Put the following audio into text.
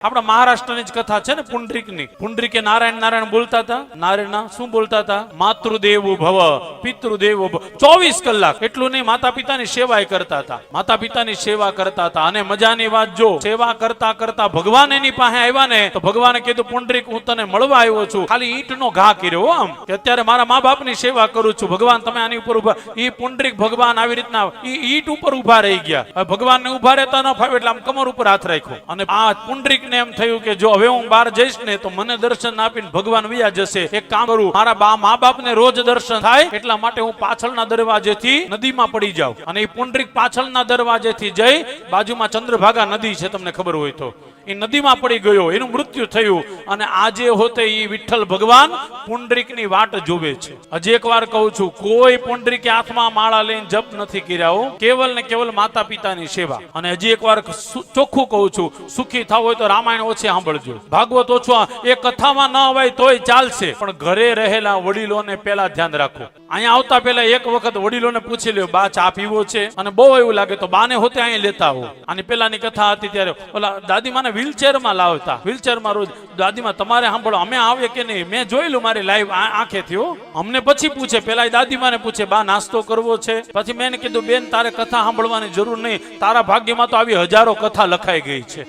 આપણા મહારાષ્ટ્રની જ કથા છે ને પુંડરીકની. પુંડરીકે નારાયણ નારાયણ બોલતા હતા. નારાયણ શું બોલતા હતા? માતૃદેવો ભવ પિતૃદેવો ભવ. 24 કલાક એટલું નહીં, માતા પિતાની સેવા કરતા હતા. માતા પિતાની સેવા કરતા હતા. અને મજાની વાત જો, સેવા કરતા કરતા ભગવાન એની પાસે આવ્યા ને તો ભગવાને કીધું, પુંડરીક હું તને મળવા આવ્યો છું, ખાલી ઈંટનો ઘા કર્યો આમ કે અત્યારે મારા મા બાપની સેવા કરું છું. ભગવાન તમે આની ઉપર ઉભા. ઈ પુંડરીક ભગવાન આવી રીતના ઈંટ ઉપર ઉભા રહી ગયા. ભગવાનને ઉભા રહેતા ન ફાવે એટલે આમ કમર ઉપર હાથ રાખ્યો. અને આ પુંડરીક ને એમ થયું કે જો હવે હું બહાર જઈશ ને તો મને દર્શન આપીને ભગવાન વયા જશે. એક કામ કરું, મારા મા બાપ ને રોજ દર્શન થાય એટલા માટે હું પાછળના દરવાજેથી નદીમાં પડી જાઉં. અને એ પુંડરીક પાછળના દરવાજેથી જઈ, બાજુમાં ચંદ્રભાગા નદી છે તમને ખબર હોય તો, એ નદીમાં પડી ગયો, એનું મૃત્યુ થયું. અને આજે હોતે એ વિઠ્ઠલ ભગવાન પુંડરીકની વાટ જોવે છે. હજી એક વાર કહું છું, કોઈ પુંડરીકે હાથમાં માળા લઈને જપ નથી કર્યા, કેવલ ને કેવલ માતા પિતાની સેવા. અને હજી એક વાર ચોખ્ખું કહું છું, સુખી થવું હોય તો રામાયણ ઓછી સાંભળજો, ભાગવત ઓછું. એ કથામાં ન અવાય તોય ચાલશે, પણ ઘરે રહેલા વડીલોને પેલા ધ્યાન રાખો. અહીંયા આવતા પેલા એક વખત વડીલોને પૂછી લ્યો, બા ચા પીવો છે? અને બહુ એવું લાગે તો બાને હોતે અહીંયા લેતા હો. અને પેલાની કથા હતી ત્યારે ઓલા દાદીમાને વ્હીલચેરમાં લાવતા, વ્હીલચેરમાં રોજ. દાદીમા તમારે સાંભળો, અમે આવીએ કે નહીં? મેં જોયેલું મારી લાઈવ આંખે થયો. અમને પછી પૂછે, પેલા દાદીમાને પૂછે, બા નાસ્તો કરવો છે? પછી મેં કીધું, બેન તારે કથા સાંભળવાની જરૂર નહીં, તારા ભાગ્યમાં તો આવી હજારો કથા લખાઈ ગઈ છે.